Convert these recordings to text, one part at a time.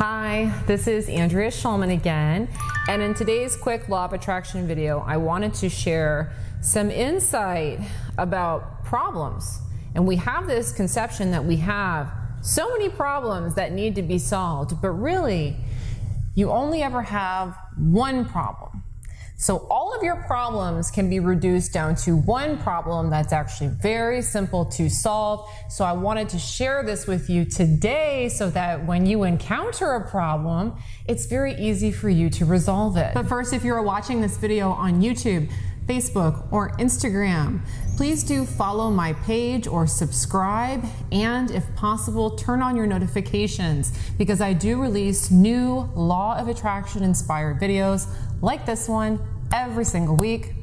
Hi, this is Andrea Schulman again, and in today's quick law of attraction video, I wanted to share some insight about problems. And we have this conception that we have so many problems that need to be solved, but really, you only ever have one problem. So all of your problems can be reduced down to one problem that's actually very simple to solve. So I wanted to share this with you today so that when you encounter a problem, it's very easy for you to resolve it. But first, if you're watching this video on YouTube, Facebook, or Instagram, please do follow my page or subscribe, and if possible, turn on your notifications because I do release new law of attraction inspired videos like this one every single week.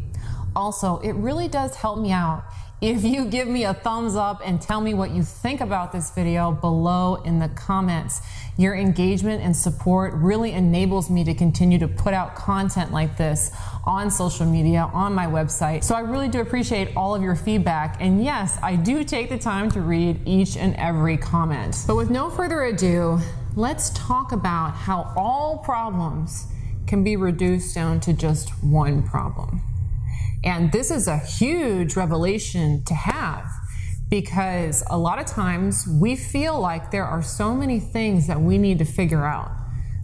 Also, it really does help me out if you give me a thumbs up and tell me what you think about this video below in the comments. Your engagement and support really enables me to continue to put out content like this on social media, on my website. So I really do appreciate all of your feedback. And yes, I do take the time to read each and every comment. But with no further ado, let's talk about how all problems can be reduced down to just one problem. And this is a huge revelation to have because a lot of times we feel like there are so many things that we need to figure out.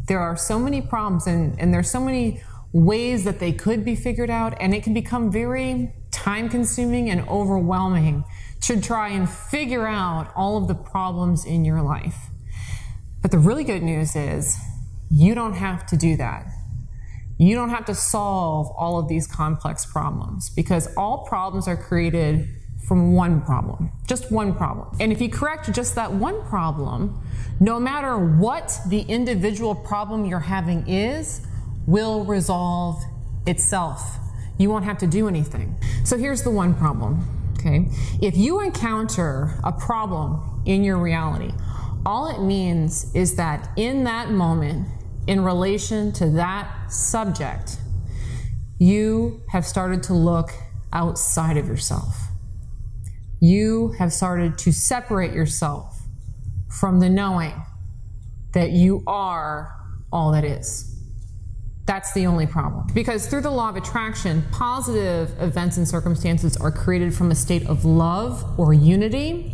There are so many problems and there's so many ways that they could be figured out, and it can become very time consuming and overwhelming to try and figure out all of the problems in your life. But the really good news is you don't have to do that. You don't have to solve all of these complex problems because all problems are created from one problem, just one problem. And if you correct just that one problem, no matter what the individual problem you're having is, will resolve itself. You won't have to do anything. So here's the one problem, okay? If you encounter a problem in your reality, all it means is that in that moment, in relation to that subject, you have started to look outside of yourself. You have started to separate yourself from the knowing that you are all that is. That's the only problem. Because through the law of attraction, positive events and circumstances are created from a state of love or unity.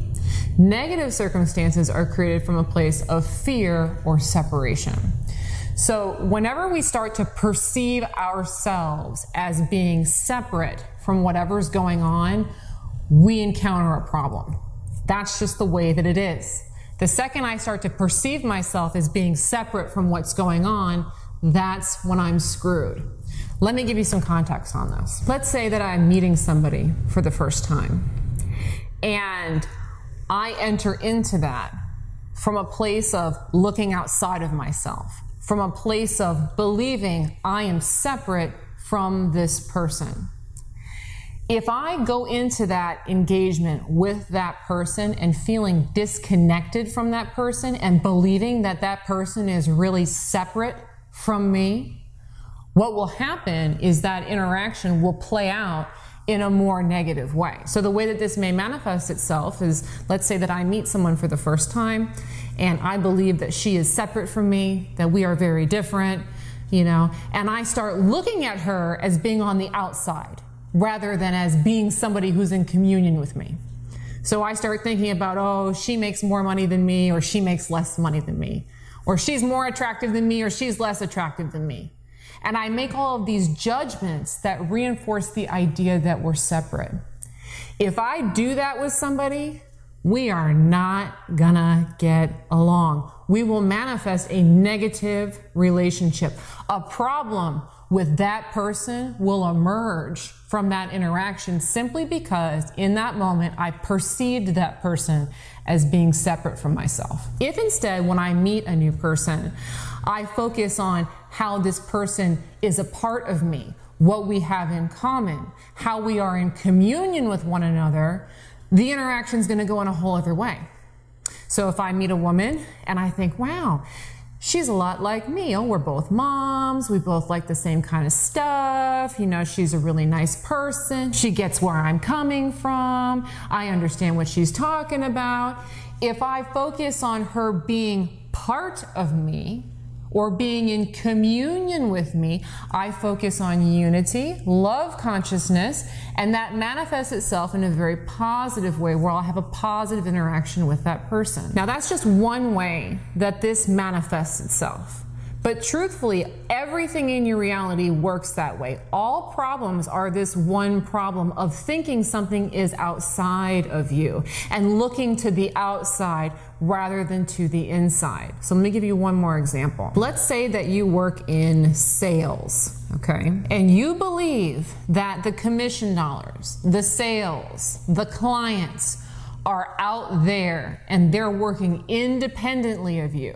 Negative circumstances are created from a place of fear or separation. So whenever we start to perceive ourselves as being separate from whatever's going on, we encounter a problem. That's just the way that it is. The second I start to perceive myself as being separate from what's going on, that's when I'm screwed. Let me give you some context on this. Let's say that I'm meeting somebody for the first time, and I enter into that from a place of looking outside of myself, from a place of believing I am separate from this person. If I go into that engagement with that person and feeling disconnected from that person and believing that that person is really separate from me, what will happen is that interaction will play out in a more negative way. So the way that this may manifest itself is, let's say that I meet someone for the first time and I believe that she is separate from me, that we are very different, you know, and I start looking at her as being on the outside rather than as being somebody who's in communion with me. So I start thinking about, oh, she makes more money than me, or she makes less money than me, or she's more attractive than me, or she's less attractive than me. And I make all of these judgments that reinforce the idea that we're separate. If I do that with somebody, we are not gonna get along. We will manifest a negative relationship. A problem with that person will emerge from that interaction simply because in that moment I perceived that person as being separate from myself. If instead, when I meet a new person, I focus on how this person is a part of me, what we have in common, how we are in communion with one another, the interaction is going to go in a whole other way. So if I meet a woman and I think, wow, she's a lot like me. Oh, we're both moms. We both like the same kind of stuff. You know, she's a really nice person. She gets where I'm coming from. I understand what she's talking about. If I focus on her being part of me or being in communion with me, I focus on unity, love consciousness, and that manifests itself in a very positive way where I'll have a positive interaction with that person. Now that's just one way that this manifests itself. But truthfully, everything in your reality works that way. All problems are this one problem of thinking something is outside of you and looking to the outside rather than to the inside. So let me give you one more example. Let's say that you work in sales, okay? And you believe that the commission dollars, the sales, the clients are out there and they're working independently of you.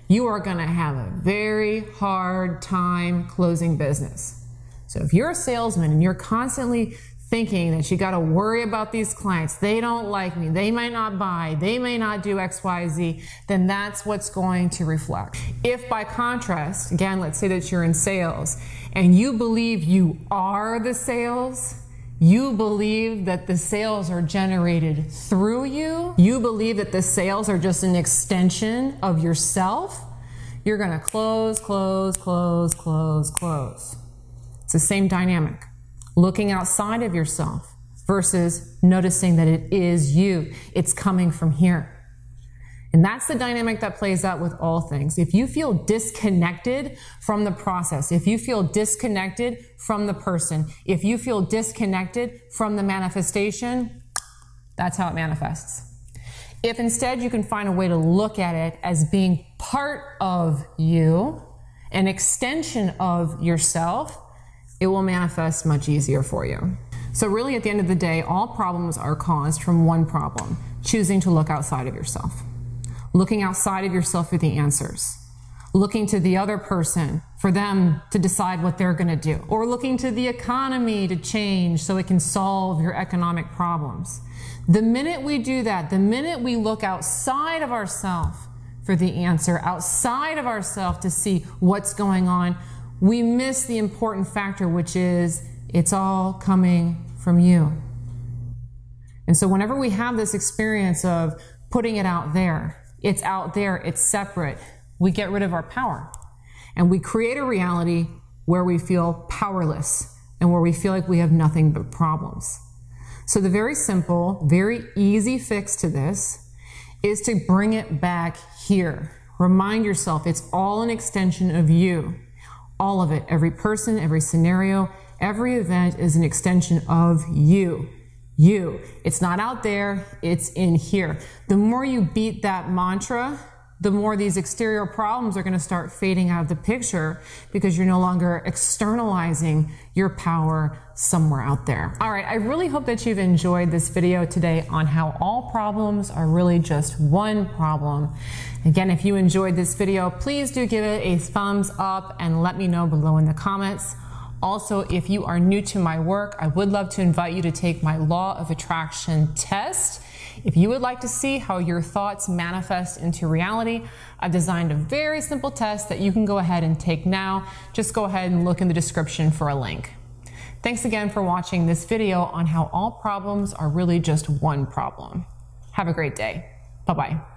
You are going to have a very hard time closing business. So if you're a salesman and you're constantly thinking that you got to worry about these clients, they don't like me, they might not buy, they may not do X, Y, Z, then that's what's going to reflect. If by contrast, again, let's say that you're in sales and you believe you are the sales, you believe that the sales are generated through you, you believe that the sales are just an extension of yourself, you're going to close, close, close, close, close. It's the same dynamic. Looking outside of yourself versus noticing that it is you. It's coming from here. And that's the dynamic that plays out with all things. If you feel disconnected from the process, if you feel disconnected from the person, if you feel disconnected from the manifestation, that's how it manifests. If instead you can find a way to look at it as being part of you, an extension of yourself, it will manifest much easier for you. So really at the end of the day, all problems are caused from one problem, choosing to look outside of yourself. Looking outside of yourself for the answers. Looking to the other person for them to decide what they're going to do. Or looking to the economy to change so it can solve your economic problems. The minute we do that, the minute we look outside of ourselves for the answer, outside of ourselves to see what's going on, we miss the important factor, which is it's all coming from you. And so whenever we have this experience of putting it out there, it's separate, we get rid of our power. And we create a reality where we feel powerless and where we feel like we have nothing but problems. So the very simple, very easy fix to this is to bring it back here. Remind yourself it's all an extension of you. All of it, every person, every scenario, every event is an extension of you. You. It's not out there, it's in here. The more you beat that mantra, the more these exterior problems are going to start fading out of the picture because you're no longer externalizing your power somewhere out there. All right, I really hope that you've enjoyed this video today on how all problems are really just one problem. Again, if you enjoyed this video, please do give it a thumbs up and let me know below in the comments. Also, if you are new to my work, I would love to invite you to take my Law of Attraction test. If you would like to see how your thoughts manifest into reality, I've designed a very simple test that you can go ahead and take now. Just go ahead and look in the description for a link. Thanks again for watching this video on how all problems are really just one problem. Have a great day. Bye-bye.